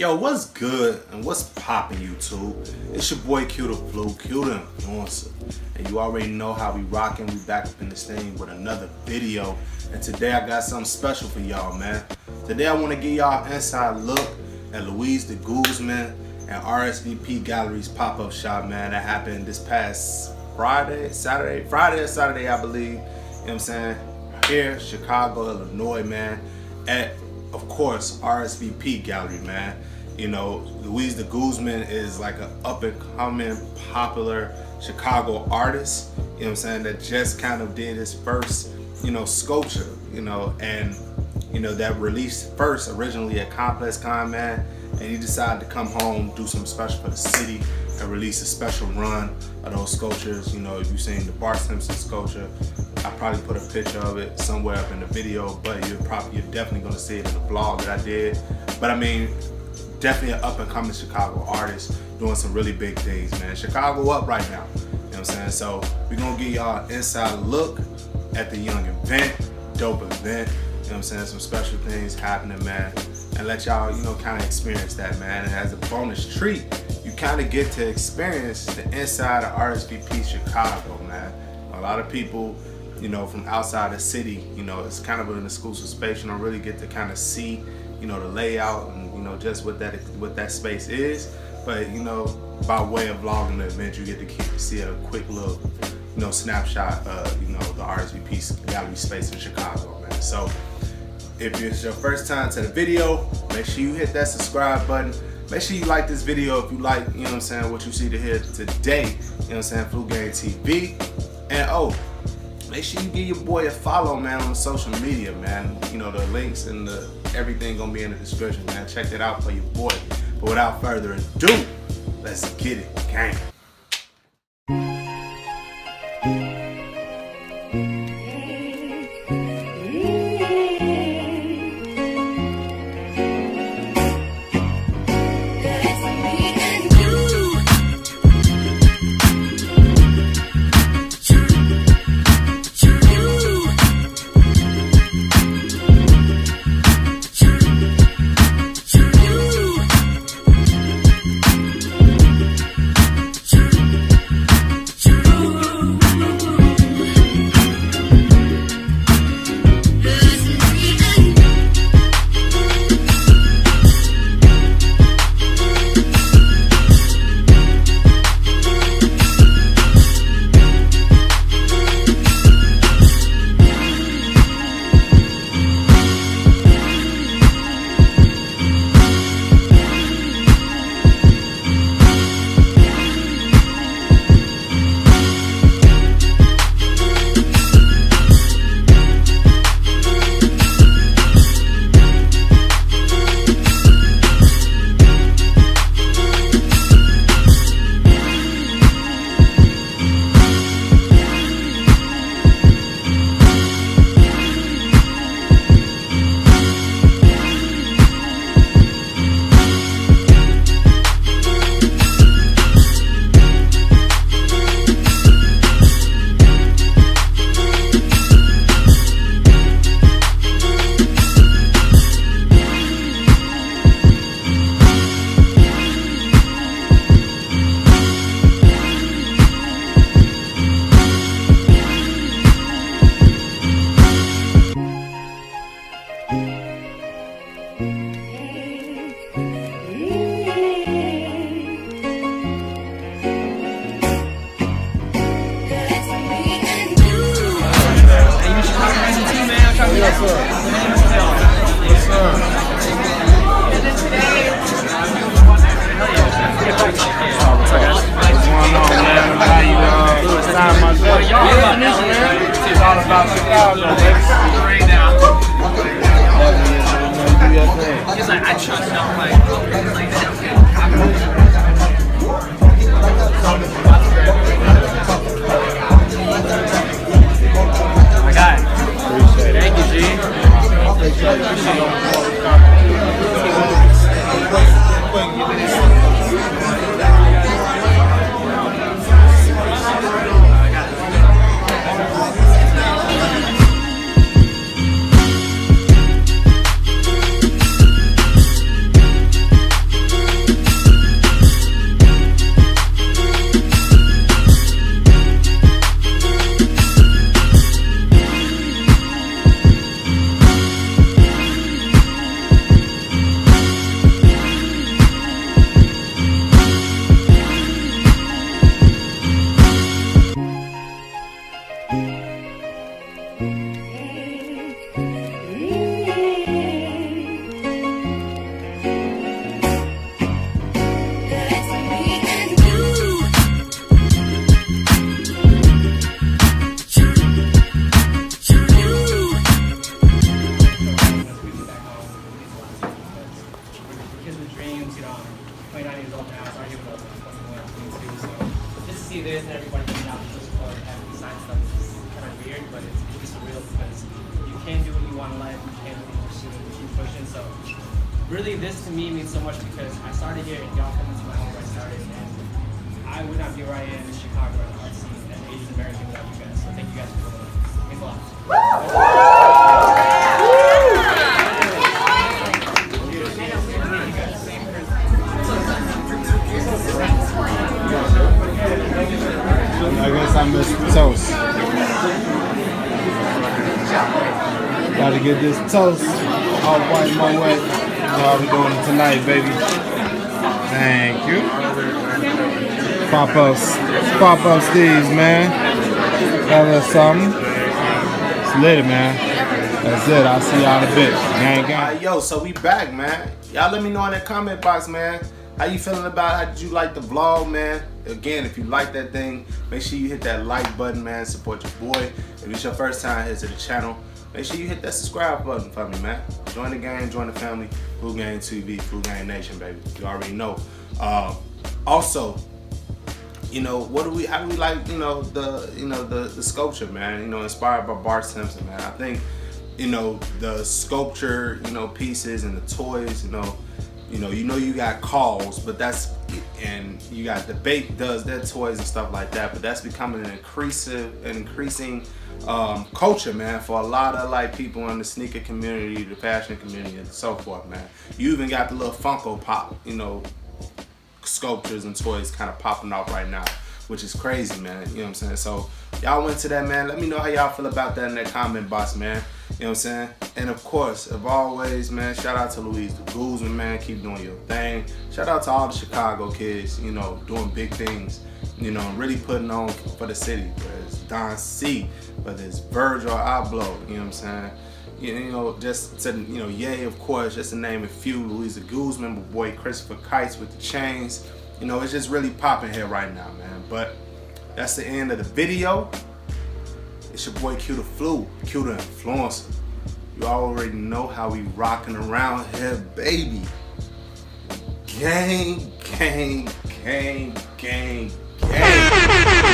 Yo, what's good and what's poppin', YouTube? It's your boy Q the Flu, Q the Influencer. And you already know how we rockin'. We back up in this thing with another video. And today I got something special for y'all, man. Today I want to give y'all an inside look at Louis de Guzman and RSVP Gallery's pop-up shop, man. That happened this past Friday or Saturday, I believe. You know what I'm saying? Here, Chicago, Illinois, man. At, of course, RSVP Gallery, man. You know, Louis de Guzman is like an up-and-coming, popular Chicago artist, you know what I'm saying, that just kind of did his first, sculpture, and, that released first originally at Complex Con, man, and he decided to come home, do something special for the city, and release a special run of those sculptures. You know, if you've seen the Bart Simpson sculpture, I probably put a picture of it somewhere up in the video, but you're definitely gonna see it in the vlog that I did. But I mean, definitely an up-and-coming Chicago artist doing some really big things, man. Chicago up right now, you know what I'm saying? So we're gonna give y'all an inside look at the young event, dope event, you know what I'm saying? Some special things happening, man, and let y'all, kind of experience that, man. And as a bonus treat, you kind of get to experience the inside of RSVP Chicago, man. A lot of people, from outside the city, it's kind of an exclusive space. You don't really get to kind of see, the layout and, just what that space is. But, by way of vlogging the event, you get to see a quick little, snapshot of, the RSVP Gallery space in Chicago, man. So if it's your first time to the video, make sure you hit that subscribe button. Make sure you like this video if you like, what you see to here today, Flu Game TV. And make sure you give your boy a follow, man, on the social media, man. The links and everything gonna be in the description, man. Check that out for your boy. But without further ado, let's get it, gang. It's all about Chicago, right now. He's like, I trust him. I'm like I got it. Appreciate it. Thank you, G. Appreciate this and everybody coming out to support and having me sign stuff is kind of weird, but it's really surreal because you can do what you want in life, you can really pursue it, keep pushing. So really this to me means so much because I started here and y'all coming to my home where I started, and I would not be where I am in Chicago at the art scene as an Asian American without you guys. So thank you guys for coming. Thanks a lot. I guess I missed the toast. Gotta get this toast all white my way. How we doing it tonight, baby? Thank you. Pop up Steve's, man. That's something. It's lit, man. That's it. I'll see y'all in a bit. Gang, gang. Yo, so we back, man. Y'all let me know in that comment box, man. How you feeling about it? How did you like the vlog, man? Again, if you like that thing, make sure you hit that like button, man. Support your boy. If it's your first time here to the channel, make sure you hit that subscribe button for me, man. Join the gang, join the family. Food Gang TV, Food Gang Nation, baby. You already know. Also, you know, how do we like, the sculpture, man? You know, inspired by Bart Simpson, man. I think, you know, the sculpture, pieces and the toys, you got calls, but and you got Debate does their toys and stuff like that, but that's becoming an increasing culture, man, for a lot of like people in the sneaker community, the fashion community, and so forth, man. You even got the little Funko Pop, sculptures and toys kind of popping off right now, which is crazy, man. You know what I'm saying? So y'all went to that, man. Let me know how y'all feel about that in that comment box, man. You know what I'm saying? And of course, as always, man, shout out to Louis de Guzman, man. Keep doing your thing. Shout out to all the Chicago kids, doing big things, really putting on for the city. Whether it's Don C, whether it's Virgil Abloh, you know what I'm saying? Just to, Ye, of course, just to name a few. Louis de Guzman, my boy Christopher Kites with the chains. It's just really popping here right now, man. But that's the end of the video. It's your boy Q the Flu, Q the Influencer. You already know how we rocking around here, baby. Gang, gang, gang, gang, gang.